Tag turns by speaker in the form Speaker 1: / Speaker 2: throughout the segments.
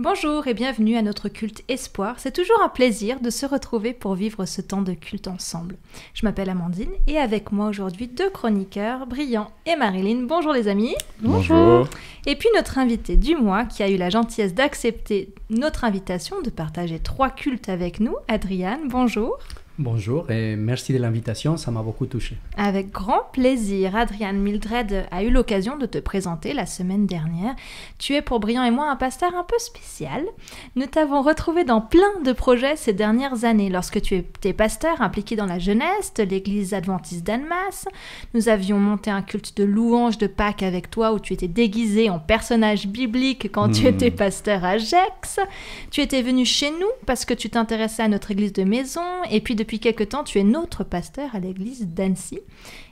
Speaker 1: Bonjour et bienvenue à notre culte Espoir. C'est toujours un plaisir de se retrouver pour vivre ce temps de culte ensemble. Je m'appelle Amandine et avec moi aujourd'hui deux chroniqueurs, Brian et Marilyn. Bonjour les amis.
Speaker 2: Bonjour.
Speaker 1: Et puis notre invité du mois qui a eu la gentillesse d'accepter notre invitation de partager 3 cultes avec nous, Adriane. Bonjour.
Speaker 3: Bonjour et merci de l'invitation, ça m'a beaucoup touché.
Speaker 1: Avec grand plaisir, Adriane Mildred a eu l'occasion de te présenter la semaine dernière. Tu es pour Brian et moi un pasteur un peu spécial. Nous t'avons retrouvé dans plein de projets ces dernières années lorsque tu étais pasteur impliqué dans la jeunesse de l'église adventiste d'Annemasse. Nous avions monté un culte de louange de Pâques avec toi où tu étais déguisé en personnage biblique quand tu étais pasteur à Gex. Tu étais venu chez nous parce que tu t'intéressais à notre église de maison et puis depuis quelque temps, tu es notre pasteur à l'église d'Annecy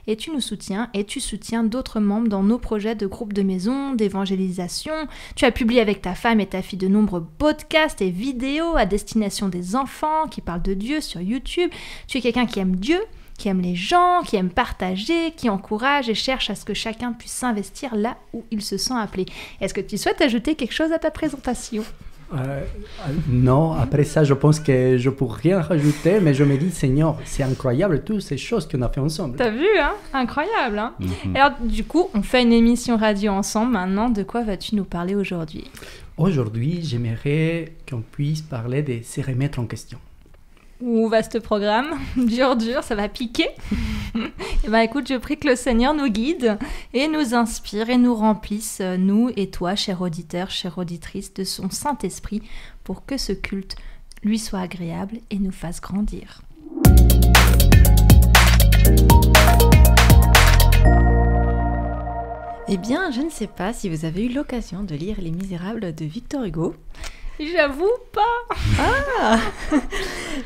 Speaker 1: et tu nous soutiens et tu soutiens d'autres membres dans nos projets de groupe de maison, d'évangélisation. Tu as publié avec ta femme et ta fille de nombreux podcasts et vidéos à destination des enfants qui parlent de Dieu sur YouTube. Tu es quelqu'un qui aime Dieu, qui aime les gens, qui aime partager, qui encourage et cherche à ce que chacun puisse s'investir là où il se sent appelé. Est-ce que tu souhaites ajouter quelque chose à ta présentation ?
Speaker 3: Non, après ça, je pense que je ne pourrais rien rajouter, mais je me dis, Seigneur, c'est incroyable toutes ces choses qu'on a fait ensemble.
Speaker 1: T'as vu, hein? Incroyable, hein? Alors, du coup, on fait une émission radio ensemble. Maintenant, de quoi vas-tu nous parler aujourd'hui?
Speaker 3: Aujourd'hui, j'aimerais qu'on puisse parler de se remettre en question.
Speaker 1: Ouh, vaste programme, dur, ça va piquer. Et ben écoute, je prie que le Seigneur nous guide et nous inspire et nous remplisse, nous et toi, chers auditeurs, chères auditrices, de son Saint-Esprit pour que ce culte lui soit agréable et nous fasse grandir.
Speaker 4: Eh bien, je ne sais pas si vous avez eu l'occasion de lire Les Misérables de Victor Hugo.
Speaker 1: J'avoue pas.
Speaker 4: Ah.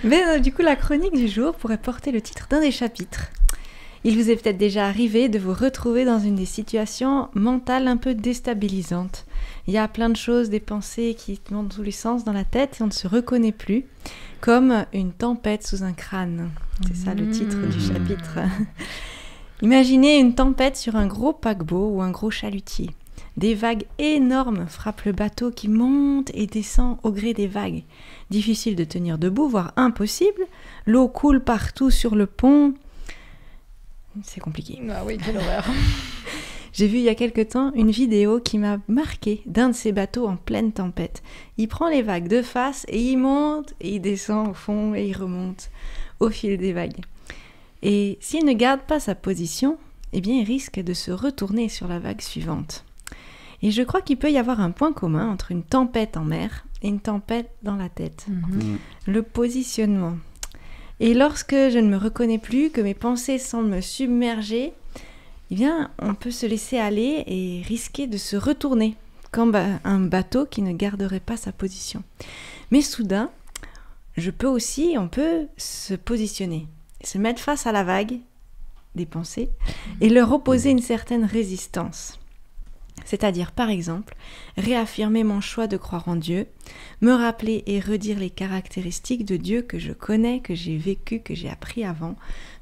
Speaker 4: Mais du coup, la chronique du jour pourrait porter le titre d'un des chapitres. Il vous est peut-être déjà arrivé de vous retrouver dans une des situations mentales un peu déstabilisantes. Il y a plein de choses, des pensées qui te montent dans tous les sens dans la tête et on ne se reconnaît plus, comme une tempête sous un crâne. C'est ça le titre du chapitre. Imaginez une tempête sur un gros paquebot ou un gros chalutier. Des vagues énormes frappent le bateau qui monte et descend au gré des vagues. Difficile de tenir debout, voire impossible. L'eau coule partout sur le pont. C'est compliqué.
Speaker 1: Ah oui, quelle horreur.
Speaker 4: J'ai vu il y a quelque temps une vidéo qui m'a marqué d'un de ces bateaux en pleine tempête. Il prend les vagues de face et il monte et il descend au fond et il remonte au fil des vagues. Et s'il ne garde pas sa position, eh bien il risque de se retourner sur la vague suivante. Et je crois qu'il peut y avoir un point commun entre une tempête en mer et une tempête dans la tête. Le positionnement. Et lorsque je ne me reconnais plus, que mes pensées semblent me submerger, eh bien, on peut se laisser aller et risquer de se retourner, comme un bateau qui ne garderait pas sa position. Mais soudain, on peut se positionner, se mettre face à la vague des pensées et leur opposer une certaine résistance. C'est-à-dire, par exemple, réaffirmer mon choix de croire en Dieu, me rappeler et redire les caractéristiques de Dieu que je connais, que j'ai vécu, que j'ai appris avant,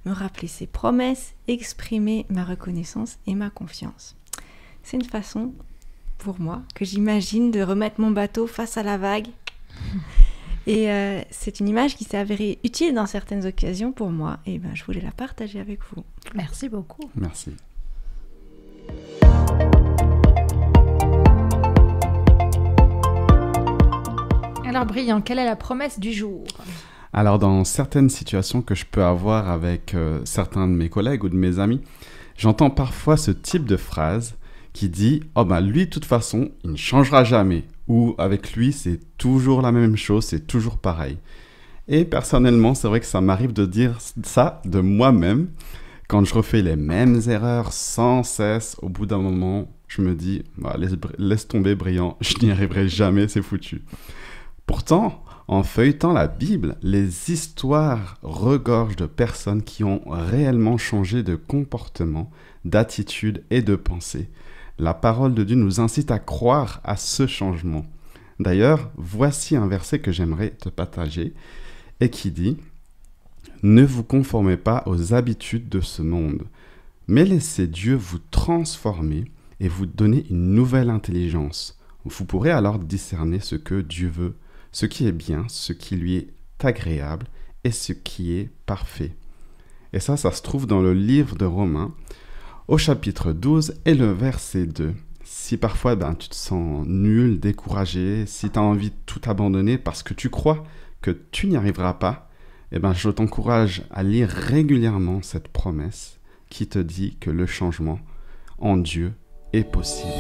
Speaker 4: me rappeler ses promesses, exprimer ma reconnaissance et ma confiance. C'est une façon, pour moi, que j'imagine de remettre mon bateau face à la vague. Et c'est une image qui s'est avérée utile dans certaines occasions pour moi, et ben, je voulais la partager avec vous.
Speaker 1: Merci beaucoup.
Speaker 2: Merci.
Speaker 1: Alors Brian, quelle est la promesse du jour?
Speaker 2: Alors dans certaines situations que je peux avoir avec certains de mes collègues ou de mes amis, j'entends parfois ce type de phrase qui dit « Oh ben lui, de toute façon, il ne changera jamais » ou « Avec lui, c'est toujours la même chose, c'est toujours pareil ». Et personnellement, c'est vrai que ça m'arrive de dire ça de moi-même. Quand je refais les mêmes erreurs sans cesse, au bout d'un moment, je me dis bah, « Laisse tomber Brian, je n'y arriverai jamais, c'est foutu ». Pourtant, en feuilletant la Bible, les histoires regorgent de personnes qui ont réellement changé de comportement, d'attitude et de pensée. La parole de Dieu nous incite à croire à ce changement. D'ailleurs, voici un verset que j'aimerais te partager et qui dit « Ne vous conformez pas aux habitudes de ce monde, mais laissez Dieu vous transformer et vous donner une nouvelle intelligence. Vous pourrez alors discerner ce que Dieu veut, ce qui est bien, ce qui lui est agréable et ce qui est parfait. Et ça se trouve dans le livre de Romains, au chapitre 12 et le verset 2. Si parfois tu te sens nul, découragé, si tu as envie de tout abandonner parce que tu crois que tu n'y arriveras pas, je t'encourage à lire régulièrement cette promesse qui te dit que le changement en Dieu est possible.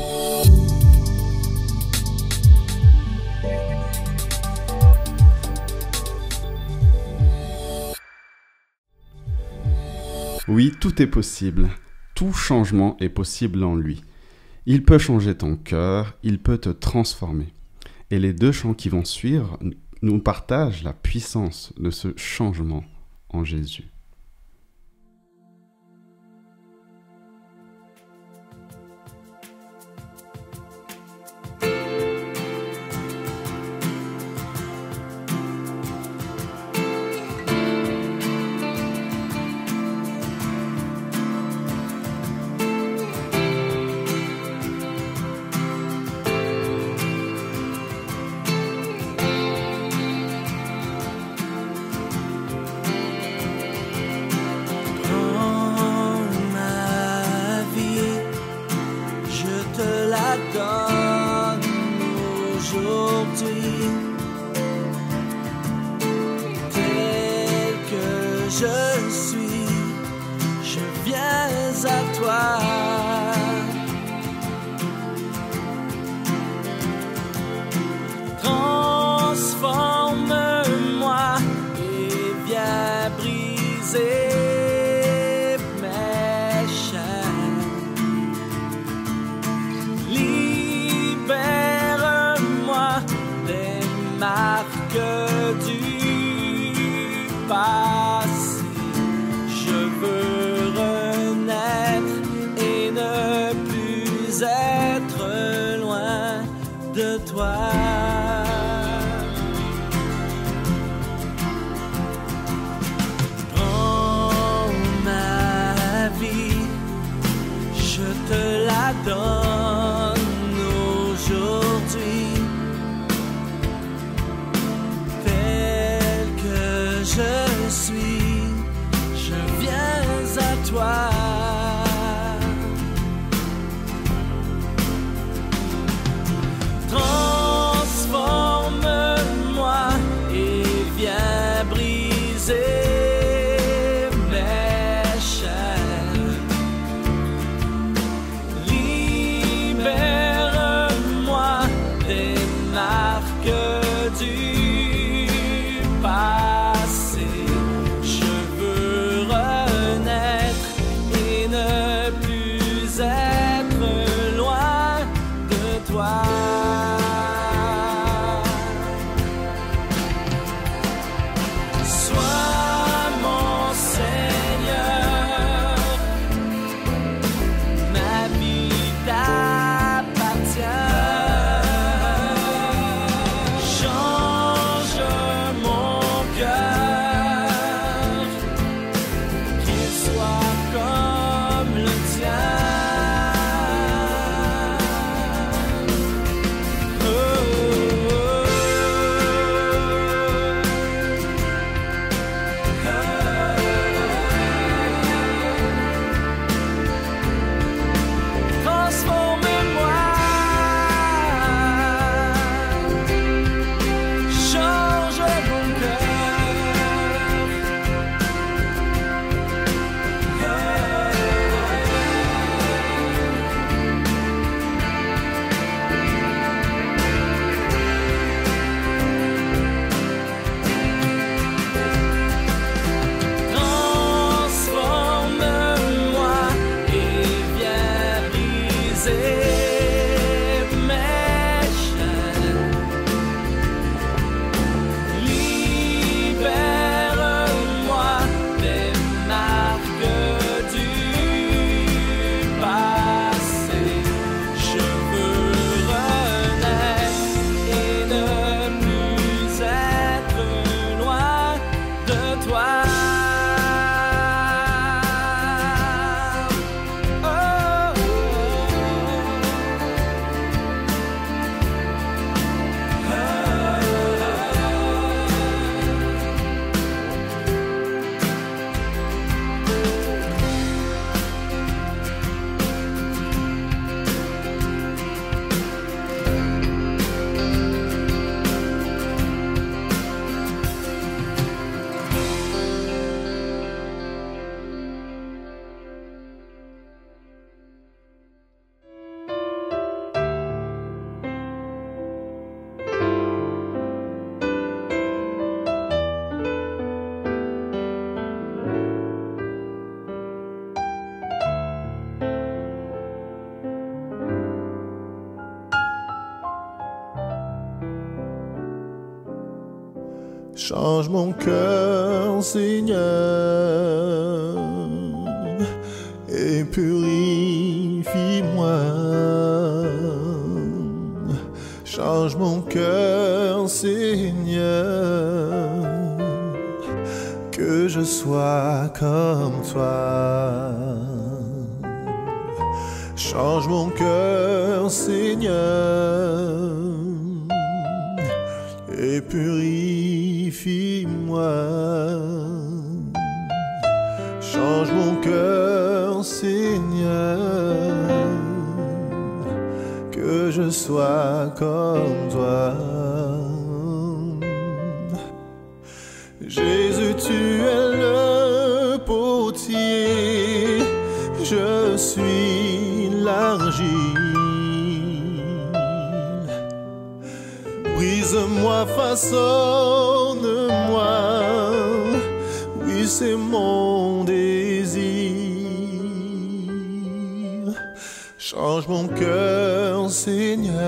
Speaker 2: Oui, tout est possible. Tout changement est possible en lui. Il peut changer ton cœur, il peut te transformer. Et les 2 chants qui vont suivre nous partagent la puissance de ce changement en Jésus.
Speaker 5: Je suis, je viens à toi. Transforme-moi et viens briser mes chaînes. Libère-moi des marques du passé. Je veux renaître et ne plus être loin de toi. Prends ma vie, je te la donne aujourd'hui. Tel que je suis, je viens à toi. Transforme-moi et viens briser mes chaînes. Libère-moi des marques du passé. Je veux renaître et ne plus être loin de toi. Sois
Speaker 6: Change mon cœur, Seigneur, et purifie-moi. Change mon cœur, Seigneur, que je sois comme toi. Change mon cœur, Seigneur, et purifie-moi. Change mon cœur, Seigneur, que je sois comme toi. Jésus, tu es le potier, je suis l'argile. Brise-moi, façonne-moi, oui, c'est mon désir. Change mon cœur, Seigneur,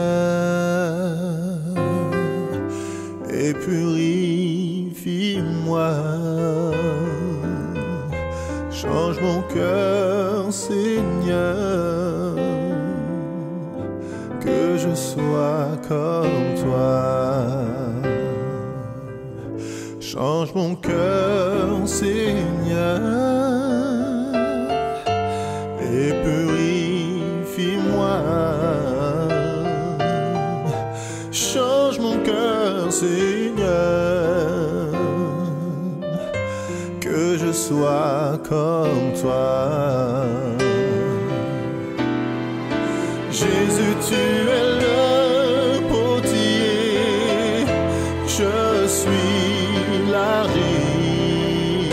Speaker 6: et purifie-moi. Change mon cœur, Seigneur, que je sois comme toi. Change mon cœur, Seigneur, et purifie-moi. Change mon cœur, Seigneur, que je sois comme toi. Jésus, tu es le potier, je suis l'argile.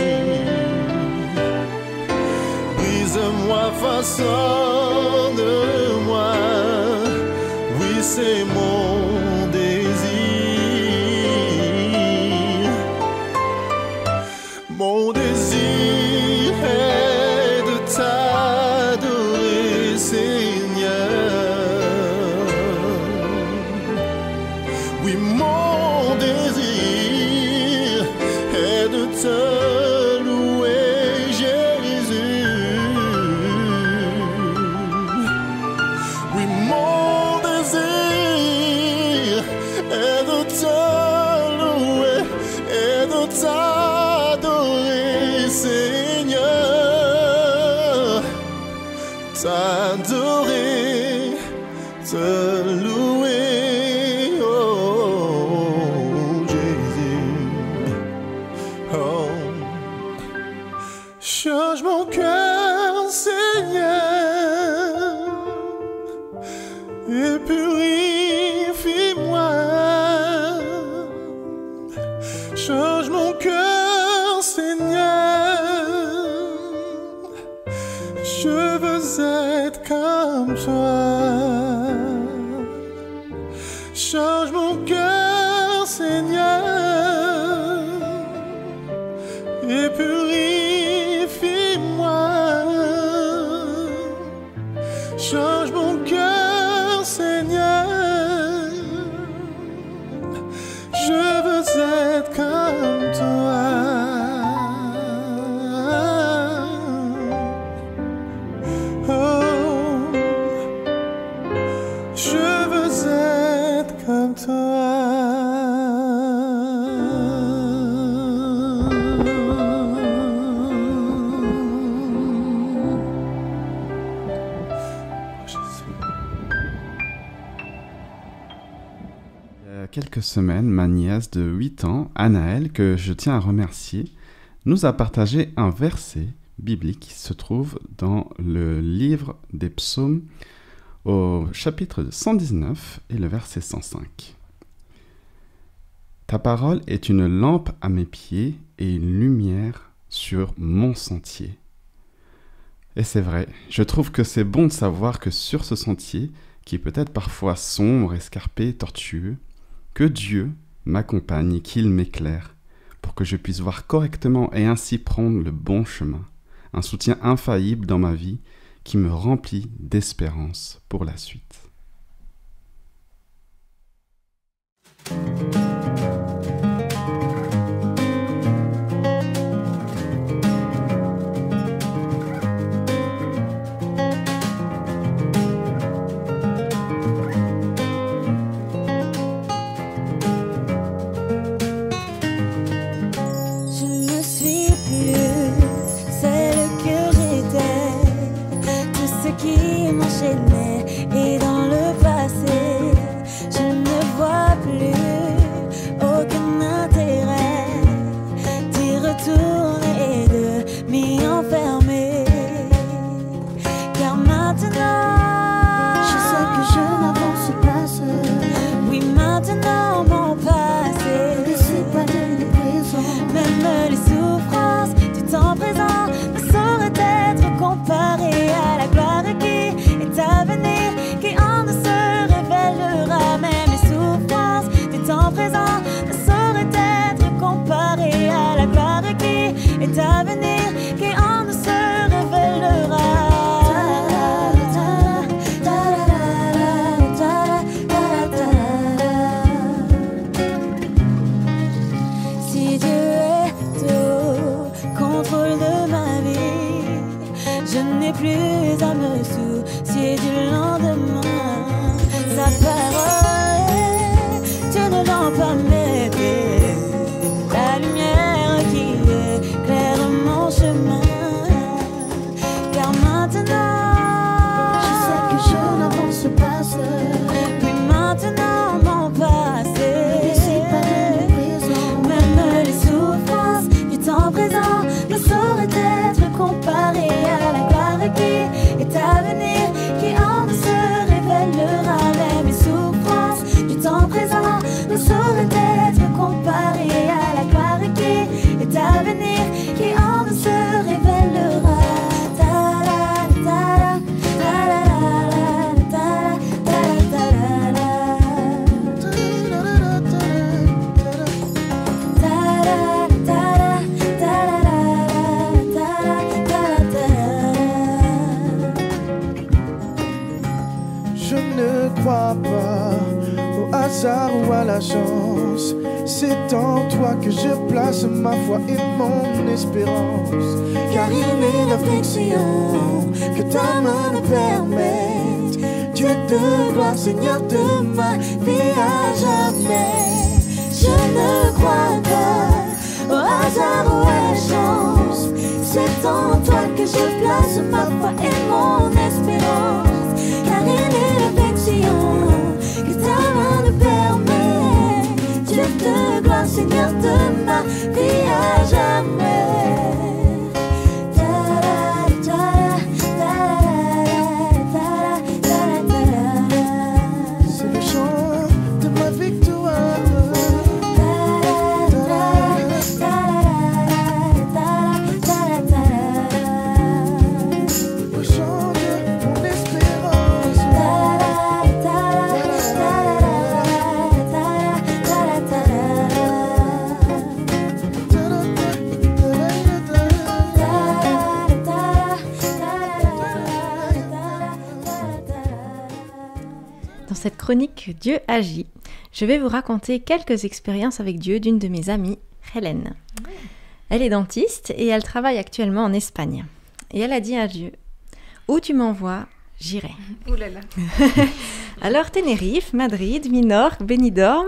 Speaker 6: Brise-moi, façonne-moi, oui, c'est mon désir. Mon désir est de t'adorer, Seigneur. Oui, mon désir est de te louer, Jésus. Oui, mon désir est de te louer et de t'adorer, Seigneur. T'adorer, te louer, oh Jésus. Oh. Change mon cœur, Seigneur, et purifie-moi. Change mon cœur, Seigneur, je veux être comme toi. Change mon cœur, Seigneur, et purifie-moi. Change mon cœur, Seigneur, je veux être comme toi. Oh, je veux être comme toi.
Speaker 2: Il y a quelques semaines, ma nièce de 8 ans, Anaëlle, que je tiens à remercier, nous a partagé un verset biblique qui se trouve dans le livre des psaumes au chapitre 119 et le verset 105. Ta parole est une lampe à mes pieds et une lumière sur mon sentier. Et c'est vrai, je trouve que c'est bon de savoir que sur ce sentier, qui est peut-être parfois sombre, escarpé, tortueux, que Dieu m'accompagne et qu'il m'éclaire pour que je puisse voir correctement et ainsi prendre le bon chemin, un soutien infaillible dans ma vie qui me remplit d'espérance pour la suite.
Speaker 7: détourner et de m'y enfermer. Car maintenant,
Speaker 8: Je sais que je n'avance pas seule.
Speaker 7: oui maintenant mon passé
Speaker 8: Ne décide pas de nous présenter.
Speaker 7: Même les souffrances du temps présent ne sauraient être comparées à la gloire qui est à venir, qui en nous se révélera. Même les souffrances du temps présent ne sauraient être comparées à la gloire qui est à venir, qui en nous se révélera. Si Dieu est au contrôle de ma vie, je n'ai plus à me soucier du lendemain. Sa parole, Dieu ne l'en pas m'aider. La lumière qui éclaire mon chemin. Car maintenant,
Speaker 8: Je sais que je n'avance pas seule.
Speaker 7: oui maintenant mon passé.
Speaker 8: Ne décide pas de nous présenter.
Speaker 7: Même les souffrances du temps présent ne sauraient être comparées à la gloire qui est à venir, qui en nous se révélera. Même les souffrances du temps présent ne sauraient être comparées à la gloire qui est à venir, qui en nous se révélera.
Speaker 6: Je ne crois pas au hasard ou à la chance. C'est en toi que je place ma foi et mon espérance. Car il est l'affliction que ta main nous permette. Dieu de gloire, Seigneur de ma vie à jamais.
Speaker 7: Je ne crois pas au hasard ou à la chance. C'est en toi que je place ma foi et mon espérance. Car il est l'affection que ta main nous permet. Dieu de gloire, Seigneur de ma vie à jamais.
Speaker 6: C'est le chant de ma victoire. Le chant de mon espérance.
Speaker 4: Dans cette chronique Dieu agit, je vais vous raconter quelques expériences avec Dieu d'une de mes amies, Hélène. Elle est dentiste et elle travaille actuellement en Espagne. Et elle a dit à Dieu, où tu m'envoies, j'irai.
Speaker 1: Ouh là là.
Speaker 4: Alors Tenerife, Madrid, Minorque, Benidorm,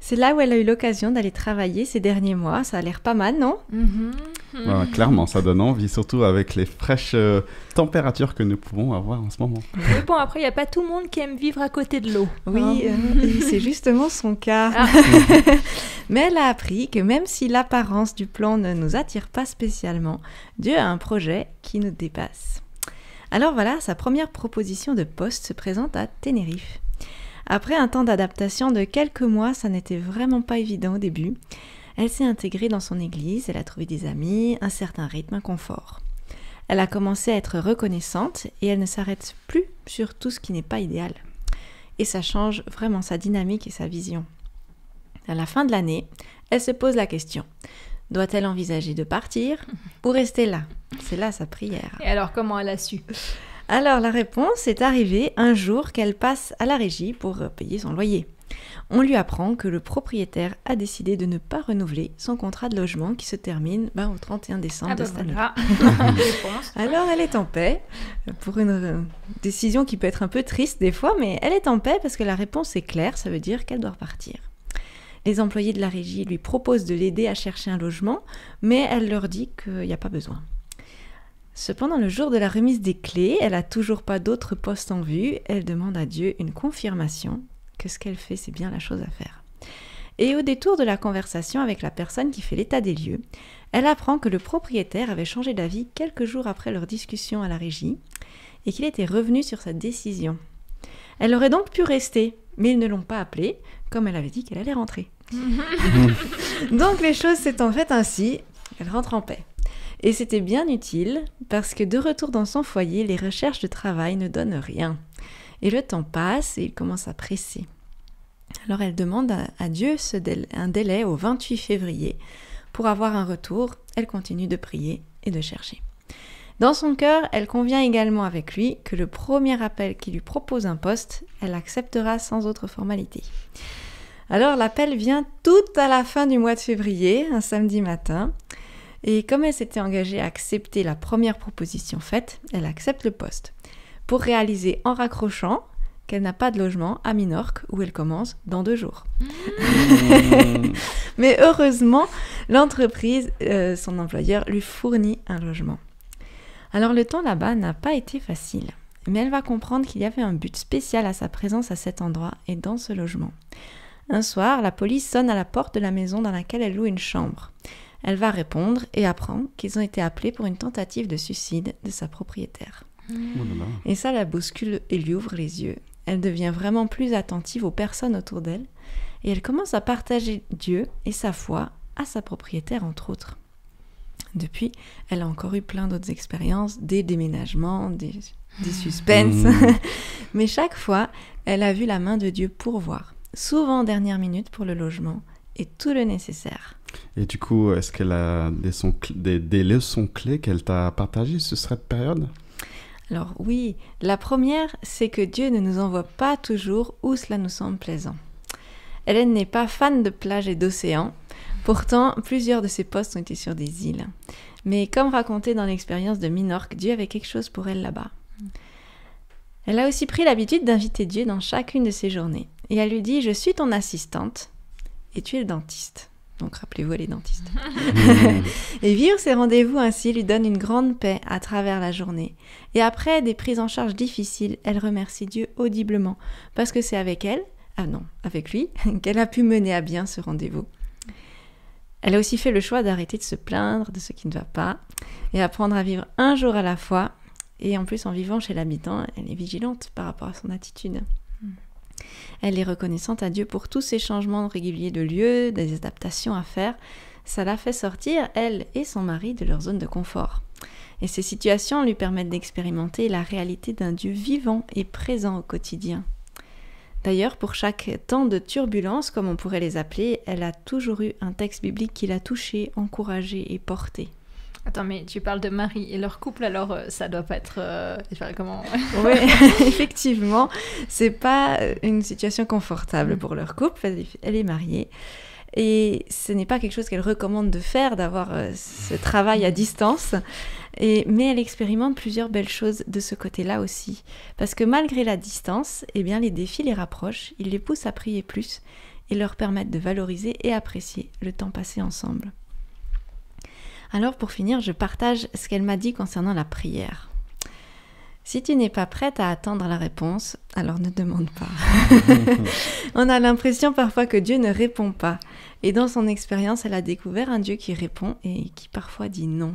Speaker 4: c'est là où elle a eu l'occasion d'aller travailler ces derniers mois. Ça a l'air pas mal, non ?
Speaker 2: Ouais, clairement, ça donne envie, surtout avec les fraîches températures que nous pouvons avoir en ce moment.
Speaker 1: Mais bon, après, il n'y a pas tout le monde qui aime vivre à côté de l'eau.
Speaker 4: Oui, et c'est justement son cas.
Speaker 1: Ah.
Speaker 4: Mais elle a appris que même si l'apparence du plan ne nous attire pas spécialement, Dieu a un projet qui nous dépasse. Alors voilà, sa première proposition de poste se présente à Tenerife. Après un temps d'adaptation de quelques mois, ça n'était vraiment pas évident au début. Elle s'est intégrée dans son église, elle a trouvé des amis, un certain rythme, un confort. Elle a commencé à être reconnaissante et elle ne s'arrête plus sur tout ce qui n'est pas idéal. Et ça change vraiment sa dynamique et sa vision. À la fin de l'année, elle se pose la question. Doit-elle envisager de partir ou rester là ? C'est là sa prière.
Speaker 1: Et alors, comment elle a su ?
Speaker 4: Alors la réponse est arrivée un jour qu'elle passe à la régie pour payer son loyer. On lui apprend que le propriétaire a décidé de ne pas renouveler son contrat de logement qui se termine au 31 décembre de cette année.
Speaker 1: Voilà. Réponse.
Speaker 4: Alors elle est en paix, pour une décision qui peut être un peu triste des fois, mais elle est en paix parce que la réponse est claire, ça veut dire qu'elle doit repartir. Les employés de la régie lui proposent de l'aider à chercher un logement, mais elle leur dit qu'il n'y a pas besoin. Cependant, le jour de la remise des clés, elle n'a toujours pas d'autre poste en vue. Elle demande à Dieu une confirmation que ce qu'elle fait, c'est bien la chose à faire. Et au détour de la conversation avec la personne qui fait l'état des lieux, elle apprend que le propriétaire avait changé d'avis quelques jours après leur discussion à la régie et qu'il était revenu sur sa décision. Elle aurait donc pu rester, mais ils ne l'ont pas appelée, comme elle avait dit qu'elle allait rentrer. Donc les choses s'étant faites ainsi, elle rentre en paix. Et c'était bien utile, parce que de retour dans son foyer, les recherches de travail ne donnent rien. Et le temps passe et il commence à presser. Alors elle demande à Dieu un délai au 28 février pour avoir un retour. Elle continue de prier et de chercher. Dans son cœur, elle convient également avec lui que le premier appel qui lui propose un poste, elle acceptera sans autre formalité. Alors l'appel vient tout à la fin du mois de février, un samedi matin. Et comme elle s'était engagée à accepter la première proposition faite, elle accepte le poste pour réaliser en raccrochant qu'elle n'a pas de logement à Minorque où elle commence dans 2 jours. Mais heureusement, l'entreprise, son employeur, lui fournit un logement. Alors le temps là-bas n'a pas été facile, mais elle va comprendre qu'il y avait un but spécial à sa présence à cet endroit et dans ce logement. Un soir, la police sonne à la porte de la maison dans laquelle elle loue une chambre. Elle va répondre et apprend qu'ils ont été appelés pour une tentative de suicide de sa propriétaire. Et ça la bouscule et lui ouvre les yeux. Elle devient vraiment plus attentive aux personnes autour d'elle et elle commence à partager Dieu et sa foi à sa propriétaire entre autres. Depuis, elle a encore eu plein d'autres expériences, des déménagements, des suspens. Mais chaque fois, elle a vu la main de Dieu pourvoir, souvent en dernière minute pour le logement et tout le nécessaire.
Speaker 2: Et du coup, est-ce qu'elle a des leçons clés qu'elle t'a partagées sur cette période ?
Speaker 4: Alors oui, la première, c'est que Dieu ne nous envoie pas toujours où cela nous semble plaisant. Hélène n'est pas fan de plages et d'océans. Pourtant, plusieurs de ses postes ont été sur des îles. Mais comme raconté dans l'expérience de Minorque, Dieu avait quelque chose pour elle là-bas. Elle a aussi pris l'habitude d'inviter Dieu dans chacune de ses journées. Et elle lui dit « Je suis ton assistante et tu es le dentiste ». Donc rappelez-vous, elle est dentiste. Et vivre ces rendez-vous ainsi lui donne une grande paix à travers la journée. Et après des prises en charge difficiles, elle remercie Dieu audiblement parce que c'est avec lui, qu'elle a pu mener à bien ce rendez-vous. Elle a aussi fait le choix d'arrêter de se plaindre de ce qui ne va pas et apprendre à vivre un jour à la fois. Et en plus, en vivant chez l'habitant, elle est vigilante par rapport à son attitude. Elle est reconnaissante à Dieu pour tous ces changements réguliers de lieu, des adaptations à faire. Ça l'a fait sortir, elle et son mari, de leur zone de confort. Et ces situations lui permettent d'expérimenter la réalité d'un Dieu vivant et présent au quotidien. D'ailleurs, pour chaque temps de turbulence, comme on pourrait les appeler, elle a toujours eu un texte biblique qui l'a touchée, encouragée et portée.
Speaker 1: Attends, mais tu parles de Marie et leur couple, alors ça doit pas être... comment...
Speaker 4: Oui, effectivement, c'est pas une situation confortable pour leur couple. Elle est mariée et ce n'est pas quelque chose qu'elle recommande de faire, d'avoir ce travail à distance. Mais elle expérimente plusieurs belles choses de ce côté-là aussi. Parce que malgré la distance, eh bien, les défis les rapprochent, ils les poussent à prier plus et leur permettent de valoriser et apprécier le temps passé ensemble. Alors pour finir, je partage ce qu'elle m'a dit concernant la prière. Si tu n'es pas prête à attendre la réponse, alors ne demande pas. On a l'impression parfois que Dieu ne répond pas. Et dans son expérience, elle a découvert un Dieu qui répond et qui parfois dit non.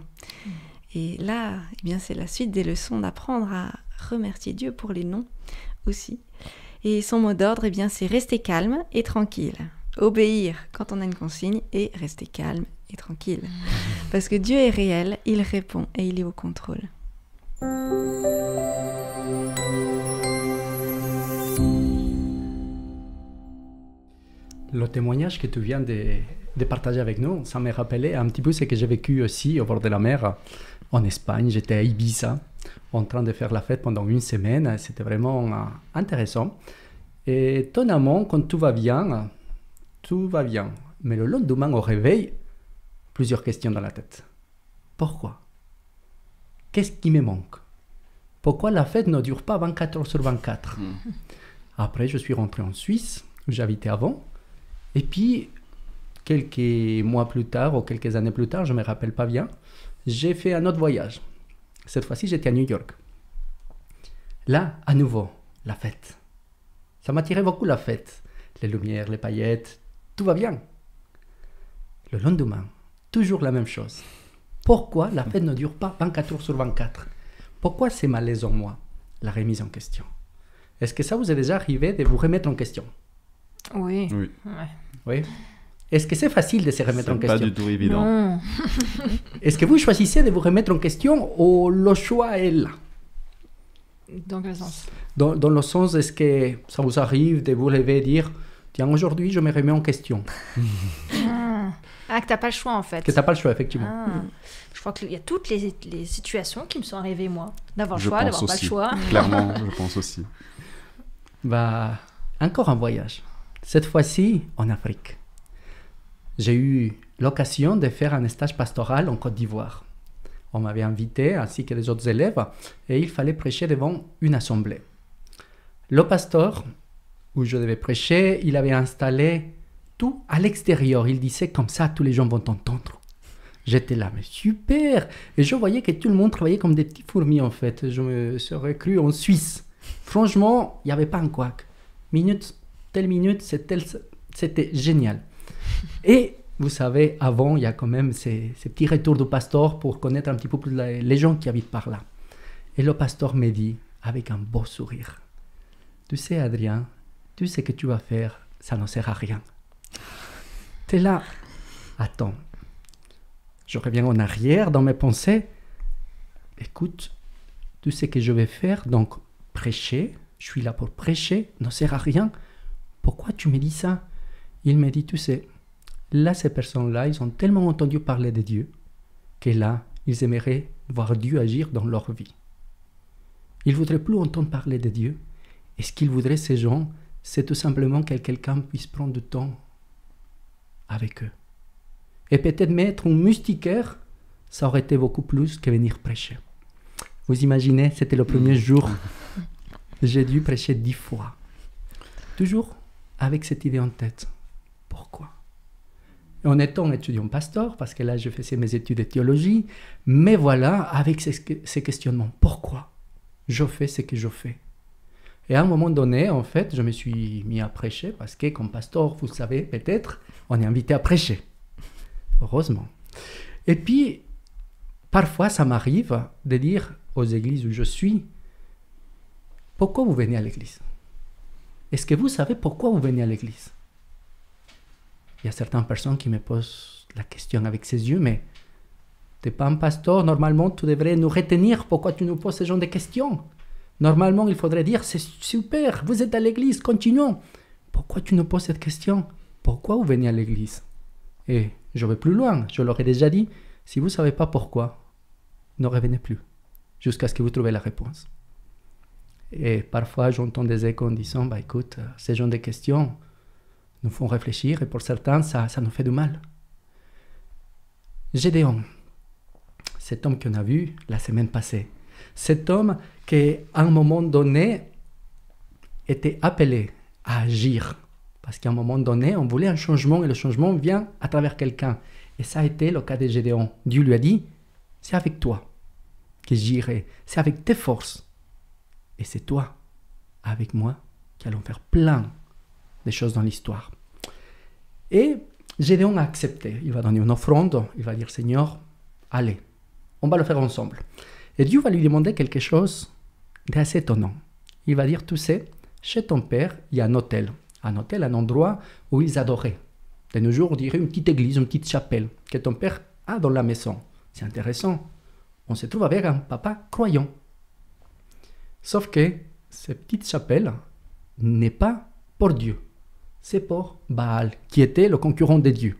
Speaker 4: Et là, eh bien, c'est la suite des leçons d'apprendre à remercier Dieu pour les non aussi. Et son mot d'ordre, eh bien, c'est rester calme et tranquille. Obéir quand on a une consigne et rester calme et tranquille. Parce que Dieu est réel, il répond et il est au contrôle.
Speaker 3: Le témoignage que tu viens de partager avec nous, ça m'a rappelé un petit peu ce que j'ai vécu aussi au bord de la mer en Espagne. J'étais à Ibiza en train de faire la fête pendant 1 semaine. C'était vraiment intéressant. Et étonnamment, quand tout va bien. Mais le lendemain, au réveil, plusieurs questions dans la tête. Pourquoi ? Qu'est-ce qui me manque ? Pourquoi la fête ne dure pas 24 heures sur 24 ? Après, je suis rentré en Suisse, où j'habitais avant. Et puis, quelques mois plus tard, ou quelques années plus tard, je ne me rappelle pas bien, j'ai fait un autre voyage. Cette fois-ci, j'étais à New York. Là, à nouveau, la fête. Ça m'attirait beaucoup la fête. Les lumières, les paillettes, tout va bien. Le lendemain, toujours la même chose. Pourquoi la fête ne dure pas 24 heures sur 24? Pourquoi c'est malaise en moi, la remise en question? Est-ce que ça vous est déjà arrivé de vous remettre en question?
Speaker 1: Oui.
Speaker 2: Oui.
Speaker 1: Ouais.
Speaker 3: Oui. Est-ce que c'est facile de se remettre en
Speaker 2: C'est pas
Speaker 3: question?
Speaker 2: du tout évident.
Speaker 1: Non.
Speaker 3: Est-ce que vous choisissez de vous remettre en question ou le choix est là?
Speaker 1: Dans quel sens?
Speaker 3: Dans le sens, est-ce que ça vous arrive de vous lever et dire « Tiens, aujourd'hui, je me remets en question ».
Speaker 1: Ah, que t'as pas le choix en fait.
Speaker 3: Que tu n'as pas le choix, effectivement.
Speaker 1: Ah. Je crois qu'il y a toutes les situations qui me sont arrivées, moi. D'avoir le
Speaker 2: Je
Speaker 1: choix,
Speaker 2: pense
Speaker 1: d'avoir pas le
Speaker 2: aussi.
Speaker 1: choix.
Speaker 2: Clairement, je pense aussi.
Speaker 3: Bah, encore un voyage. Cette fois-ci, en Afrique. J'ai eu l'occasion de faire un stage pastoral en Côte d'Ivoire. On m'avait invité, ainsi que les autres élèves, et il fallait prêcher devant une assemblée. Le pasteur, où je devais prêcher, il avait installé tout à l'extérieur. Il disait comme ça, tous les gens vont t'entendre. J'étais là, mais super! Et je voyais que tout le monde travaillait comme des petits fourmis, en fait. Je me serais cru en Suisse. Franchement, il n'y avait pas un couac. Telle minute, c'était génial. Et vous savez, avant, il y a quand même ces petits retours du pasteur pour connaître un petit peu plus les gens qui habitent par là. Et le pasteur me dit, avec un beau sourire, « Tu sais, Adrien, tu sais ce que tu vas faire, ça ne sert à rien. » T'es là, attends. Je reviens en arrière dans mes pensées. Écoute, tu sais ce que je vais faire, donc prêcher, je suis là pour prêcher, ne sert à rien. Pourquoi tu me dis ça? Il me dit, tu sais, là, ces personnes-là, ils ont tellement entendu parler de Dieu que là, ils aimeraient voir Dieu agir dans leur vie. Ils ne voudraient plus entendre parler de Dieu. Et ce qu'ils voudraient, ces gens, c'est tout simplement que quelqu'un puisse prendre du temps avec eux. Et peut-être mettre un moustiquaire, ça aurait été beaucoup plus que venir prêcher. Vous imaginez, c'était le premier jour. J'ai dû prêcher 10 fois. Toujours avec cette idée en tête. Pourquoi? En étant étudiant pasteur, parce que là je faisais mes études de théologie, mais voilà, avec ces questionnements. Pourquoi je fais ce que je fais? Et à un moment donné, en fait, je me suis mis à prêcher, parce que comme pasteur, vous savez peut-être, on est invité à prêcher. Heureusement. Et puis, parfois, ça m'arrive de dire aux églises où je suis, pourquoi vous venez à l'église? Est-ce que vous savez pourquoi vous venez à l'église? Il y a certaines personnes qui me posent la question avec ses yeux, mais tu n'es pas un pasteur, normalement tu devrais nous retenir. Pourquoi tu nous poses ce genre de questions? Normalement, il faudrait dire, c'est super, vous êtes à l'église, continuons. Pourquoi tu nous poses cette question? Pourquoi vous venez à l'église? Et je vais plus loin, je leur ai déjà dit, si vous ne savez pas pourquoi, ne revenez plus, jusqu'à ce que vous trouviez la réponse. Et parfois, j'entends des échos en disant, bah écoute, ces genre de questions nous font réfléchir, et pour certains, ça nous fait du mal. Gédéon, cet homme qu'on a vu la semaine passée, cet homme qui, à un moment donné, était appelé à agir. Parce qu'à un moment donné, on voulait un changement, et le changement vient à travers quelqu'un. Et ça a été le cas de Gédéon. Dieu lui a dit, c'est avec toi que j'irai, c'est avec tes forces. Et c'est toi, avec moi, qui allons faire plein de choses dans l'histoire. Et Gédéon a accepté. Il va donner une offrande, il va dire, Seigneur, allez, on va le faire ensemble. Et Dieu va lui demander quelque chose d'assez étonnant. Il va dire, tu sais, chez ton père, il y a un autel, un endroit où ils adoraient. De nos jours, on dirait une petite église, une petite chapelle que ton père a dans la maison. C'est intéressant. On se trouve avec un papa croyant. Sauf que cette petite chapelle n'est pas pour Dieu. C'est pour Baal, qui était le concurrent de Dieu.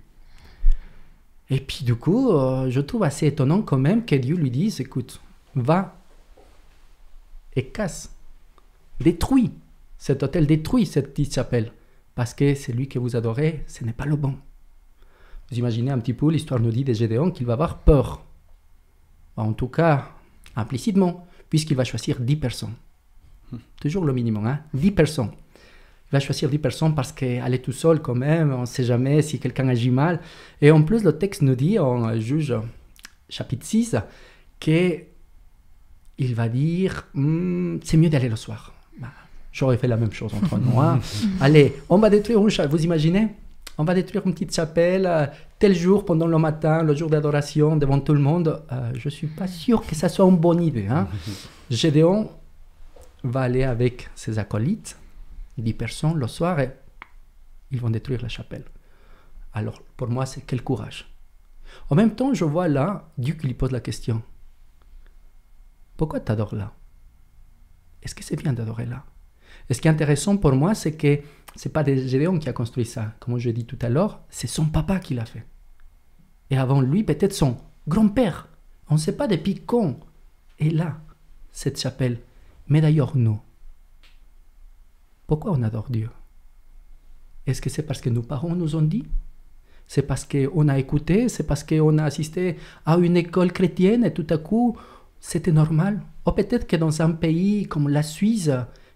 Speaker 3: Et puis du coup, je trouve assez étonnant quand même que Dieu lui dise, écoute, va et casse, détruis cet autel, détruis cette petite chapelle, parce que celui que vous adorez, ce n'est pas le bon. Vous imaginez un petit peu, l'histoire nous dit de Gédéon qu'il va avoir peur. En tout cas, implicitement, puisqu'il va choisir 10 personnes. Toujours le minimum, 10 personnes. Il va choisir 10 personnes parce qu'aller tout seul, quand même, on ne sait jamais si quelqu'un agit mal. Et en plus, le texte nous dit, en Juge chapitre 6, qu'il va dire, c'est mieux d'aller le soir. J'aurais fait la même chose entre nous. Allez, on va détruire une chapelle. Vous imaginez? on va détruire une petite chapelle tel jour pendant le matin, le jour d'adoration, devant tout le monde. Je ne suis pas sûr que ça soit une bonne idée. Hein. Gédéon va aller avec ses acolytes, 10 personnes, le soir, et ils vont détruire la chapelle. Alors, pour moi, c'est quel courage. En même temps, je vois là Dieu qui lui pose la question. Pourquoi tu adores là? Est-ce que c'est bien d'adorer là? Et ce qui est intéressant pour moi, c'est que ce n'est pas Gédéon qui a construit ça. Comme je l'ai dit tout à l'heure, c'est son papa qui l'a fait. Et avant lui, peut-être son grand-père. On ne sait pas depuis quand. Et là, cette chapelle. Mais d'ailleurs, nous. Pourquoi on adore Dieu? Est-ce que c'est parce que nos parents nous ont dit? C'est parce qu'on a écouté? C'est parce qu'on a assisté à une école chrétienne et tout à coup, c'était normal? Ou peut-être que dans un pays comme la Suisse,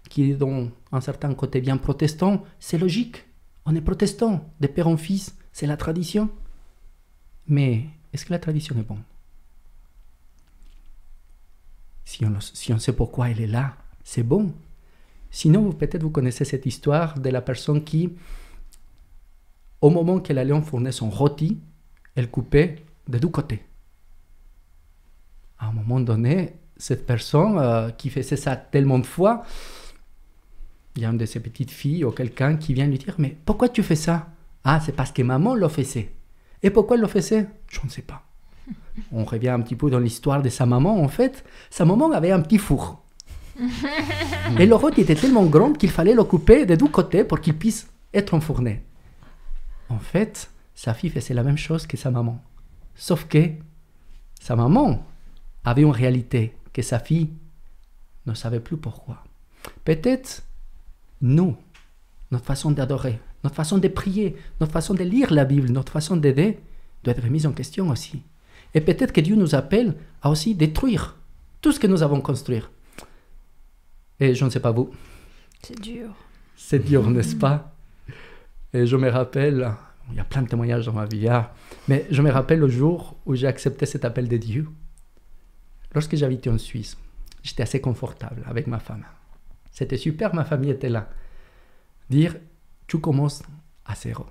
Speaker 3: qui est dans un certain côté bien protestant, c'est logique. On est protestant, de père en fils, c'est la tradition. Mais est-ce que la tradition est bonne? Si on sait pourquoi elle est là, c'est bon. Sinon, peut-être vous connaissez cette histoire de la personne qui, au moment qu'elle allait enfourner son rôti, elle coupait de 2 côtés. À un moment donné, cette personne qui faisait ça tellement de fois, il y a une de ses petites filles ou quelqu'un qui vient lui dire « Mais pourquoi tu fais ça ?»« Ah, c'est parce que maman le faisait. » Et pourquoi elle le faisait? Je ne sais pas. On revient un petit peu dans l'histoire de sa maman. En fait, sa maman avait un petit four. Et le rôti était tellement grand qu'il fallait le couper de 2 côtés pour qu'il puisse être enfourné. En fait, sa fille faisait la même chose que sa maman. Sauf que sa maman avait une réalité que sa fille ne savait plus pourquoi. Peut-être nous, notre façon d'adorer, notre façon de prier, notre façon de lire la Bible, notre façon d'aider doit être mise en question aussi. Et peut-être que Dieu nous appelle à aussi détruire tout ce que nous avons construit. Et je ne sais pas vous.
Speaker 1: C'est dur.
Speaker 3: C'est dur, n'est-ce pas? Et je me rappelle, il y a plein de témoignages dans ma vie, mais je me rappelle le jour où j'ai accepté cet appel de Dieu. Lorsque j'habitais en Suisse, j'étais assez confortable avec ma femme. C'était super, ma famille était là. Dire, tu commences à 0.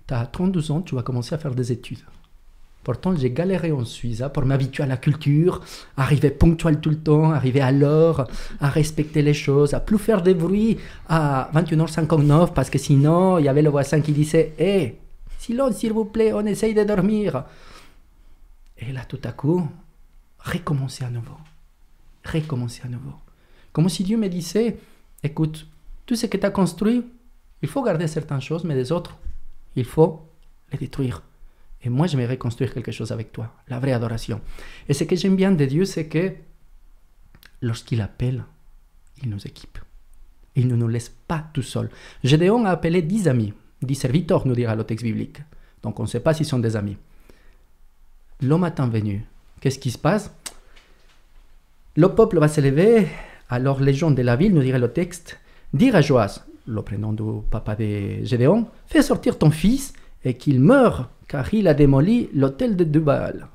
Speaker 3: Tu as 32 ans, tu vas commencer à faire des études. Pourtant, j'ai galéré en Suisse pour m'habituer à la culture, arriver ponctuel tout le temps, arriver à l'heure, à respecter les choses, à plus faire de bruit à 21h59 parce que sinon, il y avait le voisin qui disait « Hé, silence s'il vous plaît, on essaye de dormir ». Et là, tout à coup, recommencer à nouveau. Recommencer à nouveau. Comme si Dieu me disait « Écoute, tout ce que tu as construit, il faut garder certaines choses, mais les autres, il faut les détruire. » Et moi, je vais reconstruire quelque chose avec toi, la vraie adoration. Et ce que j'aime bien de Dieu, c'est que lorsqu'il appelle, il nous équipe. Il ne nous laisse pas tout seuls. Gédéon a appelé 10 amis, 10 serviteurs, nous dira le texte biblique. Donc on ne sait pas s'ils sont des amis. Le matin venu, qu'est-ce qui se passe? Le peuple va se lever, alors les gens de la ville, nous dirait le texte, dire à Joas, le prénom du papa de Gédéon, fais sortir ton fils et qu'il meure, car il a démoli l'autel de Baal.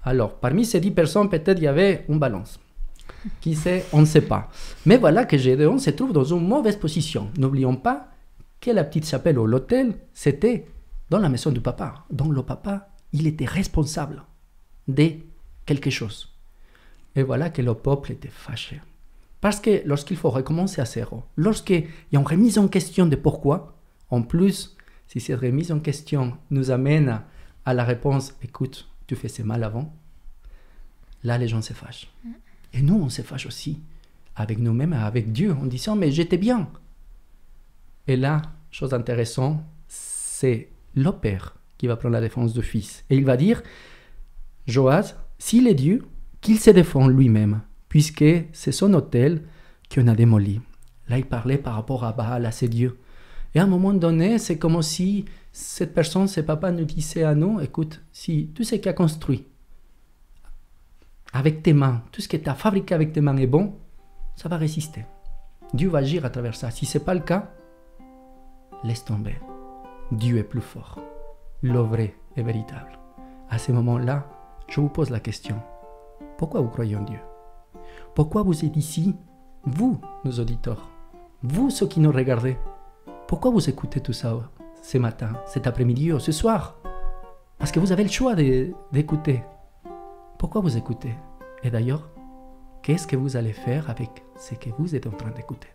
Speaker 3: Alors, parmi ces 10 personnes, peut-être il y avait une balance. Qui sait? On ne sait pas. Mais voilà que Gédéon se trouve dans une mauvaise position. N'oublions pas que la petite chapelle ou l'autel, c'était dans la maison du papa. Donc le papa, il était responsable de quelque chose. Et voilà que le peuple était fâché. Parce que lorsqu'il faut recommencer à 0, lorsqu'il y a une remise en question de pourquoi, en plus, si cette remise en question nous amène à la réponse « Écoute, tu faisais mal avant », là, les gens se fâchent. Et nous, on se fâche aussi avec nous-mêmes, avec Dieu, en disant « Mais j'étais bien ». Et là, chose intéressante, c'est le père qui va prendre la défense du fils. Et il va dire « Joas, s'il est Dieu, qu'il se défend lui-même, puisque c'est son autel qu'on a démoli. » Là, il parlait par rapport à Baal, à ses dieux. Et à un moment donné, c'est comme si cette personne, ce papa, nous disait à nous, écoute, si tout ce que tu as construit avec tes mains, tout ce que tu as fabriqué avec tes mains est bon, ça va résister. Dieu va agir à travers ça. Si ce n'est pas le cas, laisse tomber. Dieu est plus fort. Le vrai est véritable. À ce moment-là, je vous pose la question. Pourquoi vous croyez en Dieu? Pourquoi vous êtes ici, vous, nos auditeurs, vous, ceux qui nous regardez? Pourquoi vous écoutez tout ça ce matin, cet après-midi ou ce soir? Parce que vous avez le choix d'écouter. Pourquoi vous écoutez? Et d'ailleurs, qu'est-ce que vous allez faire avec ce que vous êtes en train d'écouter?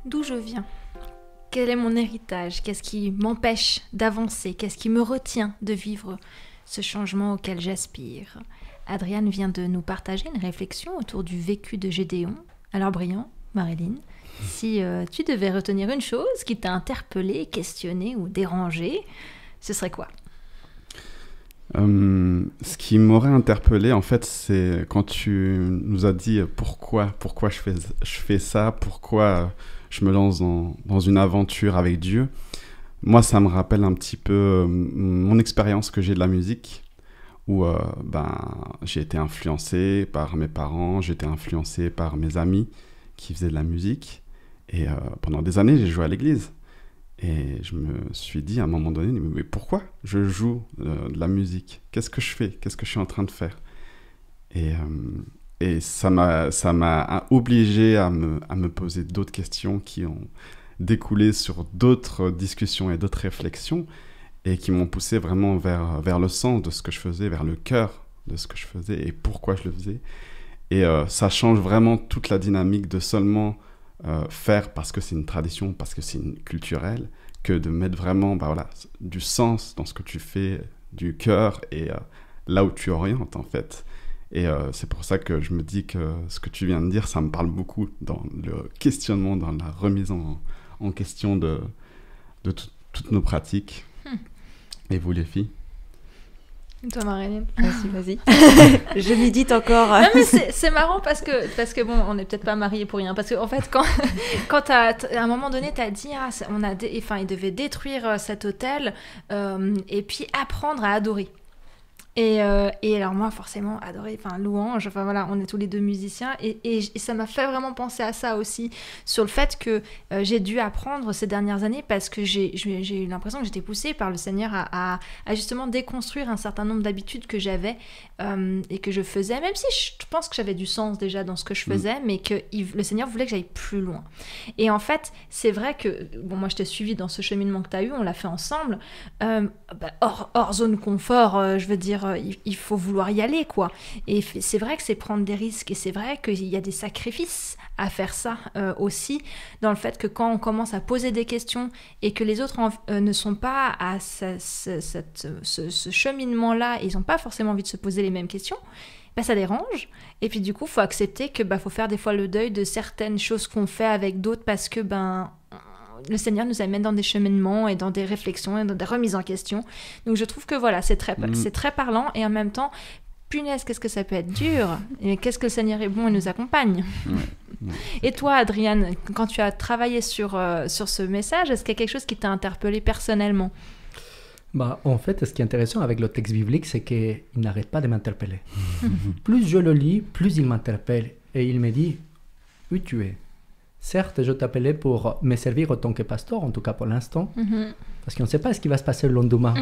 Speaker 1: D'où je viens? Quel est mon héritage? Qu'est-ce qui m'empêche d'avancer? Qu'est-ce qui me retient de vivre ce changement auquel j'aspire? Adriane vient de nous partager une réflexion autour du vécu de Gédéon. Alors Brian, Marilyn, si tu devais retenir une chose qui t'a interpellé, questionné ou dérangé, ce serait quoi?
Speaker 2: Ce qui m'aurait interpellé, en fait, c'est quand tu nous as dit pourquoi je fais ça, pourquoi je me lance dans une aventure avec Dieu. Moi, ça me rappelle un petit peu mon expérience que j'ai de la musique, où j'ai été influencé par mes parents, j'ai été influencé par mes amis qui faisaient de la musique. Et pendant des années, j'ai joué à l'église. Et je me suis dit à un moment donné, mais pourquoi je joue de la musique? Qu'est-ce que je fais? Qu'est-ce que je suis en train de faire? Et ça m'a obligé à me poser d'autres questions qui ont découlé sur d'autres discussions et d'autres réflexions et qui m'ont poussé vraiment vers le sens de ce que je faisais, vers le cœur de ce que je faisais et pourquoi je le faisais. Et ça change vraiment toute la dynamique de seulement faire parce que c'est une tradition, parce que c'est culturel, que de mettre vraiment du sens dans ce que tu fais, du cœur et là où tu orientes en fait. Et c'est pour ça que je me dis que ce que tu viens de dire, ça me parle beaucoup dans le questionnement, dans la remise en question de toutes nos pratiques. Et vous les filles?
Speaker 1: Toi, Marilyn?
Speaker 4: Vas-y. Je médite encore.
Speaker 1: Non, mais c'est marrant parce que bon, on n'est peut-être pas mariés pour rien. Parce qu'en fait, quand à un moment donné, tu as dit, il devait détruire cet hôtel et puis apprendre à adorer. Et alors moi, forcément, adorer, louange, on est tous les deux musiciens, et ça m'a fait vraiment penser à ça aussi, sur le fait que j'ai dû apprendre ces dernières années, parce que j'ai eu l'impression que j'étais poussée par le Seigneur à justement déconstruire un certain nombre d'habitudes que j'avais et que je faisais, même si je pense que j'avais du sens déjà dans ce que je faisais, mais que le Seigneur voulait que j'aille plus loin. Et en fait, c'est vrai que, moi je t'ai suivi dans ce cheminement que tu as eu, on l'a fait ensemble, hors zone confort, je veux dire, il faut vouloir y aller, quoi. Et c'est vrai que c'est prendre des risques, et c'est vrai qu'il y a des sacrifices à faire ça aussi, dans le fait que quand on commence à poser des questions et que les autres ne sont pas à ce cheminement-là, et ils n'ont pas forcément envie de se poser les mêmes questions, ça dérange. Et puis du coup, il faut accepter que faut faire des fois le deuil de certaines choses qu'on fait avec d'autres, parce que le Seigneur nous amène dans des cheminements et dans des réflexions et dans des remises en question. Donc je trouve que c'est très parlant, et en même temps, punaise, qu'est-ce que ça peut être dur, et qu'est-ce que le Seigneur est bon et nous accompagne. Et toi, Adriane, quand tu as travaillé sur ce message, est-ce qu'il y a quelque chose qui t'a interpellé personnellement?
Speaker 3: En fait, ce qui est intéressant avec le texte biblique, c'est qu'il n'arrête pas de m'interpeller. Plus je le lis, plus il m'interpelle. Et il me dit, où tu es? Certes, je t'appelais pour me servir en tant que pasteur, en tout cas pour l'instant, parce qu'on ne sait pas ce qui va se passer le lendemain.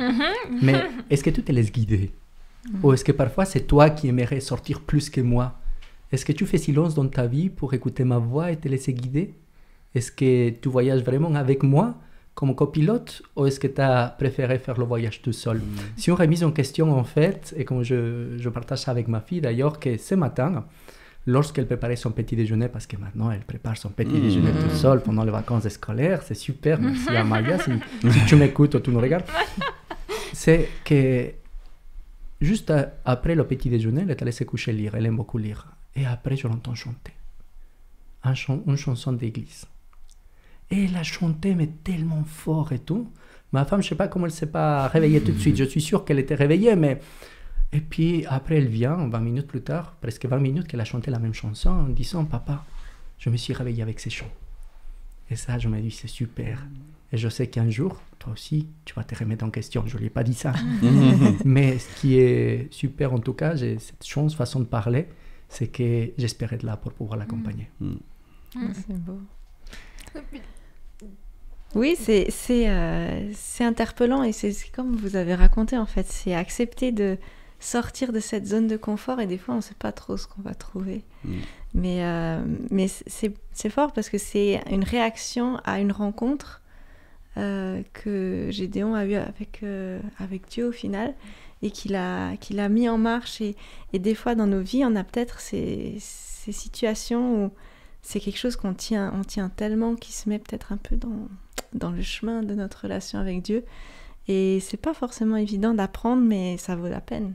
Speaker 3: Mais est-ce que tu te laisses guider? Ou est-ce que parfois c'est toi qui aimerais sortir plus que moi? Est-ce que tu fais silence dans ta vie pour écouter ma voix et te laisser guider? Est-ce que tu voyages vraiment avec moi comme copilote, ou est-ce que tu as préféré faire le voyage tout seul? Si on remise en question, en fait, et comme je partage ça avec ma fille d'ailleurs, que ce matin, lorsqu'elle préparait son petit déjeuner, parce que maintenant elle prépare son petit déjeuner tout seul pendant les vacances scolaires, c'est super, merci à Maya, si tu m'écoutes ou tu nous regardes, c'est que juste après le petit déjeuner, elle est allée se coucher lire, elle aime beaucoup lire, et après je l'entends chanter une chanson d'église, et elle a chanté mais tellement fort et tout. Ma femme, je sais pas comment elle s'est pas réveillée tout de suite, je suis sûr qu'elle était réveillée, mais... Et puis après, elle vient, 20 minutes plus tard, presque 20 minutes qu'elle a chanté la même chanson, en disant « Papa, je me suis réveillée avec ces chants. » Et ça, je me dis, c'est super. Et je sais qu'un jour, toi aussi, tu vas te remettre en question. Je ne lui ai pas dit ça. Mais ce qui est super, en tout cas, j'ai cette chance, façon de parler, c'est que j'espère être là pour pouvoir l'accompagner.
Speaker 4: C'est beau. Oui, c'est interpellant et c'est comme vous avez raconté en fait, c'est accepter de sortir de cette zone de confort et des fois on ne sait pas trop ce qu'on va trouver. Mais c'est fort parce que c'est une réaction à une rencontre que Gédéon a eue avec Dieu au final et qu'il a mis en marche et des fois dans nos vies on a peut-être ces situations où c'est quelque chose on tient tellement qui se met peut-être un peu dans le chemin de notre relation avec Dieu. Et c'est pas forcément évident d'apprendre, mais ça vaut la peine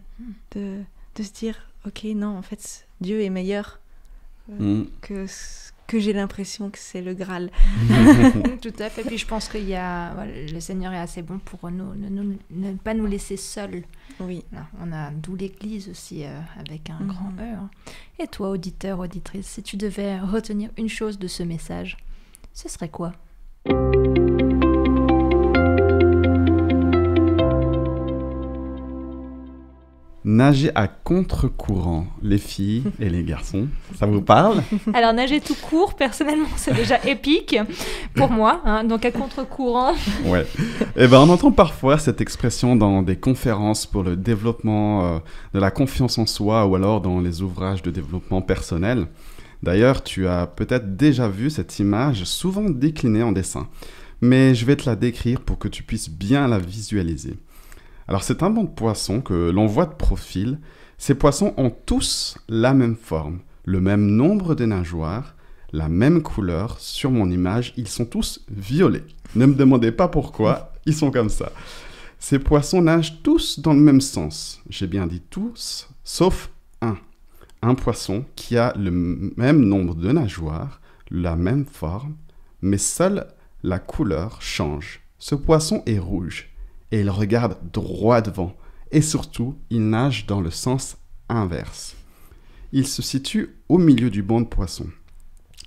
Speaker 4: de se dire, ok, non, en fait, Dieu est meilleur que j'ai l'impression que c'est le Graal.
Speaker 1: Tout à fait. Puis je pense que le Seigneur est assez bon pour ne pas nous laisser seuls.
Speaker 4: Oui.
Speaker 1: Là, on a d'où l'Église aussi avec un grand E. Hein. Et toi, auditeur, auditrice, si tu devais retenir une chose de ce message, ce serait quoi ?
Speaker 2: Nager à contre-courant, les filles et les garçons, ça vous parle ?
Speaker 1: Alors, nager tout court, personnellement, c'est déjà épique pour moi. Hein, donc, à contre-courant.
Speaker 2: Ouais. Eh ben, on entend parfois cette expression dans des conférences pour le développement de la confiance en soi ou alors dans les ouvrages de développement personnel. D'ailleurs, tu as peut-être déjà vu cette image souvent déclinée en dessin. Mais je vais te la décrire pour que tu puisses bien la visualiser. Alors, c'est un banc de poissons que l'on voit de profil. Ces poissons ont tous la même forme, le même nombre de nageoires, la même couleur. Sur mon image, ils sont tous violets. Ne me demandez pas pourquoi, ils sont comme ça. Ces poissons nagent tous dans le même sens. J'ai bien dit tous, sauf un. Un poisson qui a le même nombre de nageoires, la même forme, mais seule la couleur change. Ce poisson est rouge. Et il regarde droit devant. Et surtout, il nage dans le sens inverse. Il se situe au milieu du banc de poissons.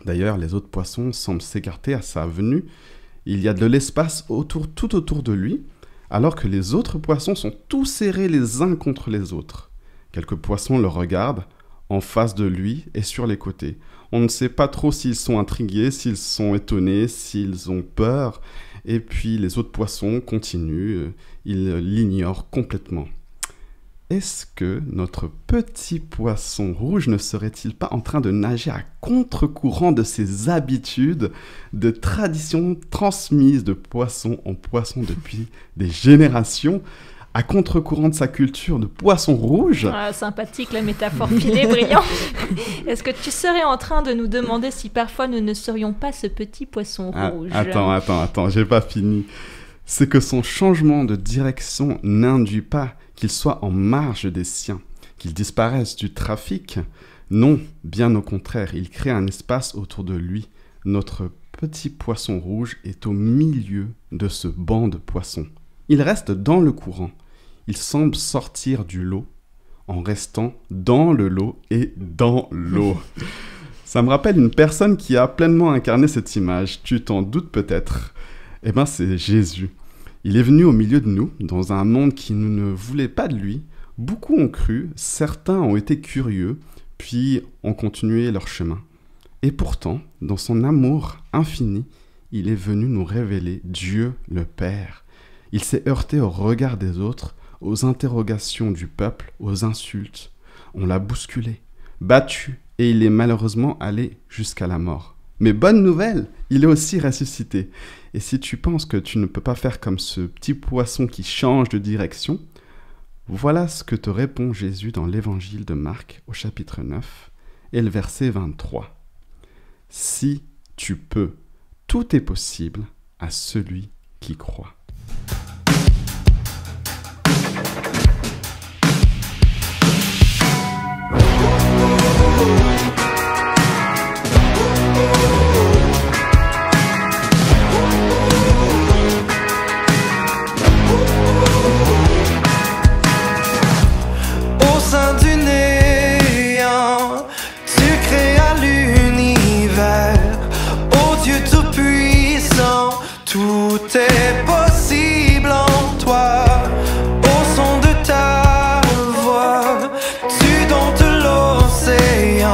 Speaker 2: D'ailleurs, les autres poissons semblent s'écarter à sa venue. Il y a de l'espace tout autour de lui, alors que les autres poissons sont tous serrés les uns contre les autres. Quelques poissons le regardent, en face de lui et sur les côtés. On ne sait pas trop s'ils sont intrigués, s'ils sont étonnés, s'ils ont peur. Et puis les autres poissons continuent, ils l'ignorent complètement. Est-ce que notre petit poisson rouge ne serait-il pas en train de nager à contre-courant de ses habitudes, de traditions transmises de poisson en poisson depuis des générations, à contre-courant de sa culture de poisson rouge?
Speaker 1: Sympathique la métaphore filée, brillant. Est-ce que tu serais en train de nous demander si parfois nous ne serions pas ce petit poisson rouge?
Speaker 2: Attends, j'ai pas fini. C'est que son changement de direction n'induit pas qu'il soit en marge des siens, qu'il disparaisse du trafic. Non, bien au contraire, il crée un espace autour de lui. Notre petit poisson rouge est au milieu de ce banc de poissons. Il reste dans le courant. Il semble sortir du lot en restant dans le lot et dans l'eau. Ça me rappelle une personne qui a pleinement incarné cette image. Tu t'en doutes peut-être. Eh bien, c'est Jésus. Il est venu au milieu de nous, dans un monde qui ne voulait pas de lui. Beaucoup ont cru, certains ont été curieux, puis ont continué leur chemin. Et pourtant, dans son amour infini, il est venu nous révéler Dieu le Père. Il s'est heurté au regard des autres, aux interrogations du peuple, aux insultes. On l'a bousculé, battu, et il est malheureusement allé jusqu'à la mort. Mais bonne nouvelle, il est aussi ressuscité. Et si tu penses que tu ne peux pas faire comme ce petit poisson qui change de direction, voilà ce que te répond Jésus dans l'évangile de Marc au chapitre 9 et le verset 23. Si tu peux, tout est possible à celui qui croit.
Speaker 5: Au sein du néant, tu créas l'univers. Ô Dieu tout-puissant, tout est possible en toi. Au son de ta voix, tu domptes l'océan.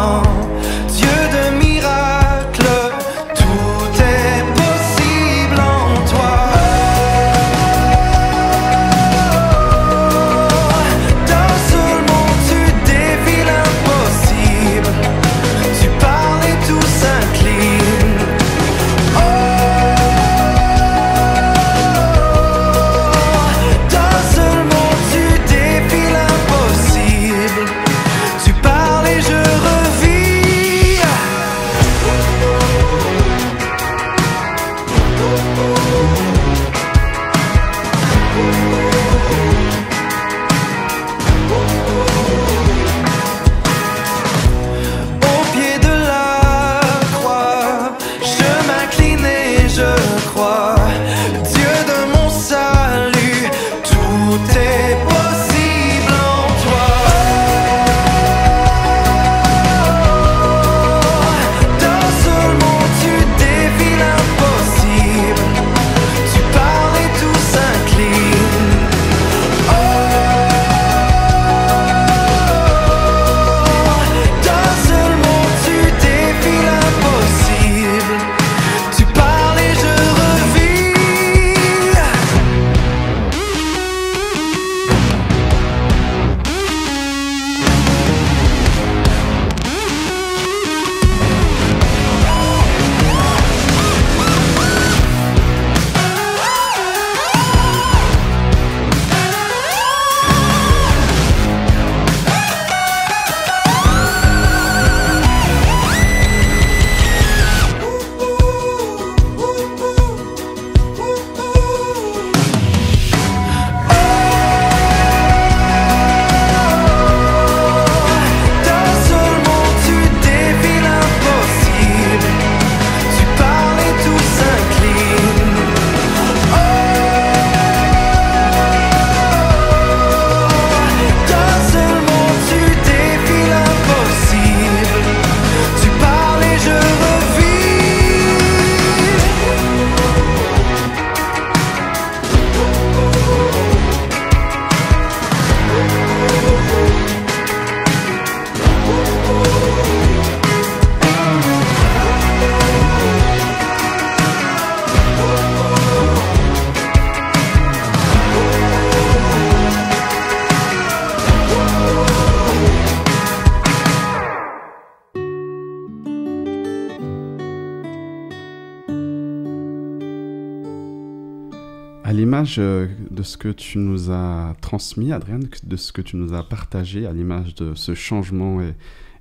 Speaker 2: À l'image de ce que tu nous as transmis, Adriane, de ce que tu nous as partagé, à l'image de ce changement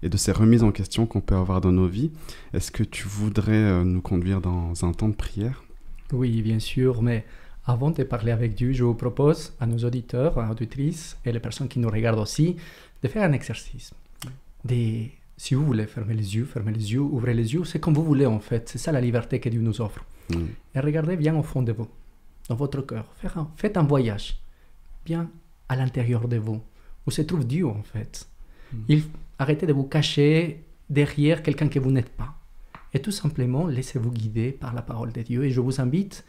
Speaker 2: et de ces remises en question qu'on peut avoir dans nos vies, est-ce que tu voudrais nous conduire dans un temps de prière?
Speaker 3: Oui, bien sûr, mais avant de parler avec Dieu, je vous propose à nos auditeurs, auditrices et les personnes qui nous regardent aussi, de faire un exercice. Si vous voulez fermer les yeux, ouvrez les yeux, c'est comme vous voulez en fait. C'est ça la liberté que Dieu nous offre. Et regardez bien au fond de vous, dans votre cœur. Faites un voyage bien à l'intérieur de vous, où se trouve Dieu en fait. Arrêtez de vous cacher derrière quelqu'un que vous n'êtes pas. Et tout simplement, laissez-vous guider par la parole de Dieu. Et je vous invite,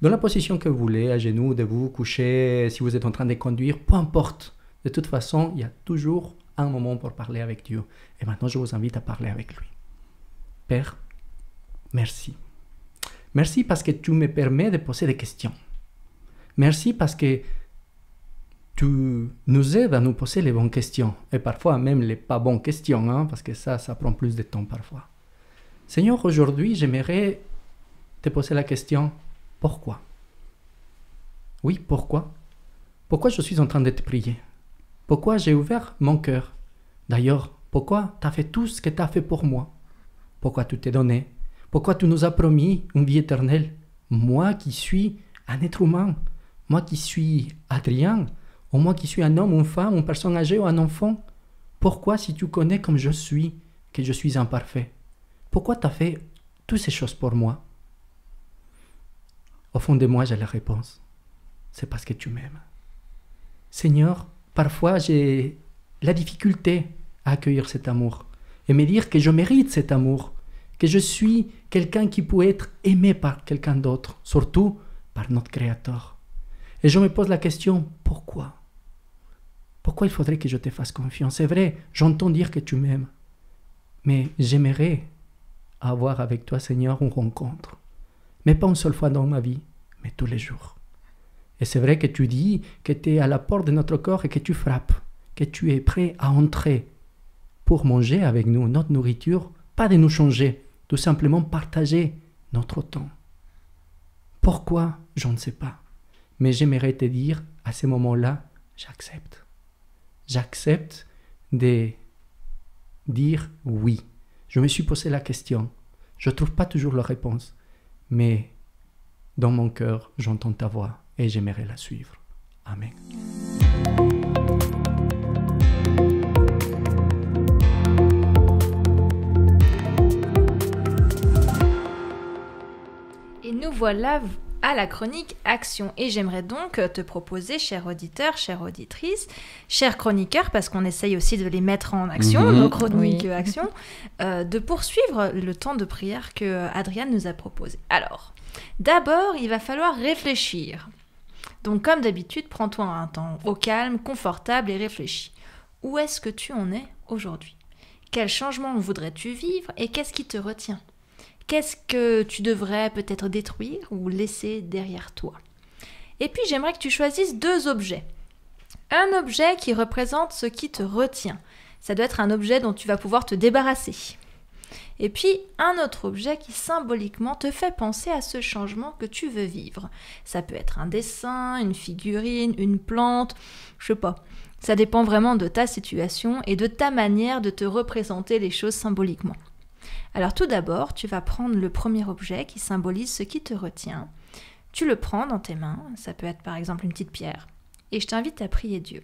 Speaker 3: dans la position que vous voulez, à genoux, debout, couché, si vous êtes en train de conduire, peu importe. De toute façon, il y a toujours un moment pour parler avec Dieu. Et maintenant, je vous invite à parler avec lui. Père, merci. Merci parce que tu me permets de poser des questions. Merci parce que tu nous aides à nous poser les bonnes questions. Et parfois même les pas bonnes questions, hein, parce que ça prend plus de temps parfois. Seigneur, aujourd'hui, j'aimerais te poser la question, pourquoi? Oui, pourquoi? Pourquoi je suis en train de te prier? Pourquoi j'ai ouvert mon cœur? D'ailleurs, pourquoi tu as fait tout ce que tu as fait pour moi? Pourquoi tu t'es donné? Pourquoi tu nous as promis une vie éternelle? Moi qui suis un être humain, moi qui suis Adrien, ou moi qui suis un homme, une femme, une personne âgée ou un enfant, pourquoi si tu connais comme je suis, que je suis imparfait? Pourquoi tu as fait toutes ces choses pour moi? Au fond de moi, j'ai la réponse. C'est parce que tu m'aimes. Seigneur, parfois j'ai la difficulté à accueillir cet amour et me dire que je mérite cet amour, que je suis quelqu'un qui peut être aimé par quelqu'un d'autre, surtout par notre Créateur. Et je me pose la question, pourquoi? Pourquoi il faudrait que je te fasse confiance? C'est vrai, j'entends dire que tu m'aimes, mais j'aimerais avoir avec toi, Seigneur, une rencontre. Mais pas une seule fois dans ma vie, mais tous les jours. Et c'est vrai que tu dis que tu es à la porte de notre corps et que tu frappes, que tu es prêt à entrer pour manger avec nous notre nourriture, pas de nous changer, tout simplement partager notre temps. Pourquoi? Je ne sais pas. Mais j'aimerais te dire, à ce moment-là, j'accepte. J'accepte de dire oui. Je me suis posé la question. Je ne trouve pas toujours la réponse. Mais dans mon cœur, j'entends ta voix et j'aimerais la suivre. Amen.
Speaker 1: Et nous voilà à la chronique Action. Et j'aimerais donc te proposer, cher auditeur, chère auditrice, cher chroniqueur, parce qu'on essaye aussi de les mettre en action, nos chroniques Action, de poursuivre le temps de prière que Adriane nous a proposé. Alors, d'abord, il va falloir réfléchir. Donc, comme d'habitude, prends-toi un temps au calme, confortable et réfléchis. Où est-ce que tu en es aujourd'hui? Quel changement voudrais-tu vivre et qu'est-ce qui te retient? Qu'est-ce que tu devrais peut-être détruire ou laisser derrière toi? Et puis, j'aimerais que tu choisisses 2 objets. Un objet qui représente ce qui te retient. Ça doit être un objet dont tu vas pouvoir te débarrasser. Et puis, un autre objet qui symboliquement te fait penser à ce changement que tu veux vivre. Ça peut être un dessin, une figurine, une plante, je sais pas. Ça dépend vraiment de ta situation et de ta manière de te représenter les choses symboliquement. Alors tout d'abord, tu vas prendre le premier objet qui symbolise ce qui te retient. Tu le prends dans tes mains, ça peut être par exemple une petite pierre. Et je t'invite à prier Dieu,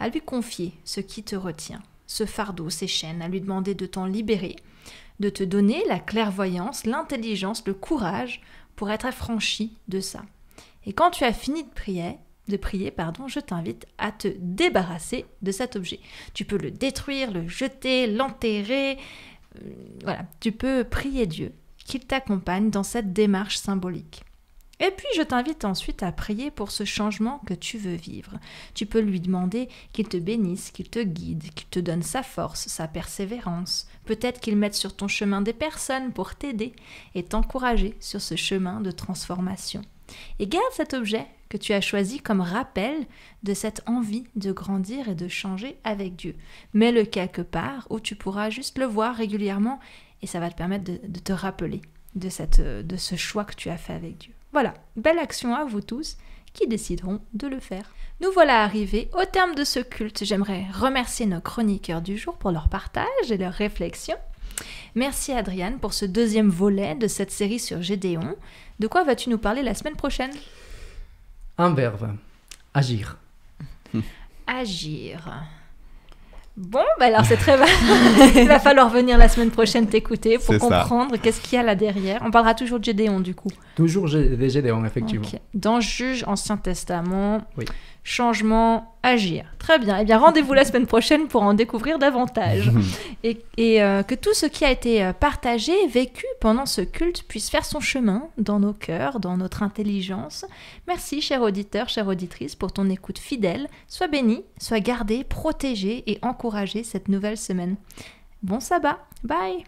Speaker 1: à lui confier ce qui te retient, ce fardeau, ces chaînes, à lui demander de t'en libérer, de te donner la clairvoyance, l'intelligence, le courage pour être affranchi de ça. Et quand tu as fini de prier, je t'invite à te débarrasser de cet objet. Tu peux le détruire, le jeter, l'enterrer. Voilà, tu peux prier Dieu qu'il t'accompagne dans cette démarche symbolique. Et puis je t'invite ensuite à prier pour ce changement que tu veux vivre. Tu peux lui demander qu'il te bénisse, qu'il te guide, qu'il te donne sa force, sa persévérance. Peut-être qu'il mette sur ton chemin des personnes pour t'aider et t'encourager sur ce chemin de transformation. Et garde cet objet que tu as choisi comme rappel de cette envie de grandir et de changer avec Dieu. Mets-le quelque part où tu pourras juste le voir régulièrement et ça va te permettre de te rappeler de ce choix que tu as fait avec Dieu. Voilà, belle action à vous tous, qui décideront de le faire. Nous voilà arrivés au terme de ce culte. J'aimerais remercier nos chroniqueurs du jour pour leur partage et leurs réflexions. Merci Adriane pour ce deuxième volet de cette série sur Gédéon. De quoi vas-tu nous parler la semaine prochaine ?
Speaker 3: Un verbe, agir.
Speaker 1: Agir. Bon, alors c'est très mal. Il va falloir venir la semaine prochaine t'écouter pour comprendre qu'est-ce qu'il y a là derrière. On parlera toujours de Gédéon du coup.
Speaker 3: Toujours de Gédéon, effectivement.
Speaker 1: Okay. Dans Juge, Ancien Testament,
Speaker 3: oui.
Speaker 1: Changement, agir. Très bien. Eh bien, rendez-vous la semaine prochaine pour en découvrir davantage. et que tout ce qui a été partagé, vécu pendant ce culte puisse faire son chemin dans nos cœurs, dans notre intelligence. Merci, cher auditeur, chère auditrice, pour ton écoute fidèle. Sois béni, sois gardé, protégé et encouragé cette nouvelle semaine. Bon sabbat. Bye.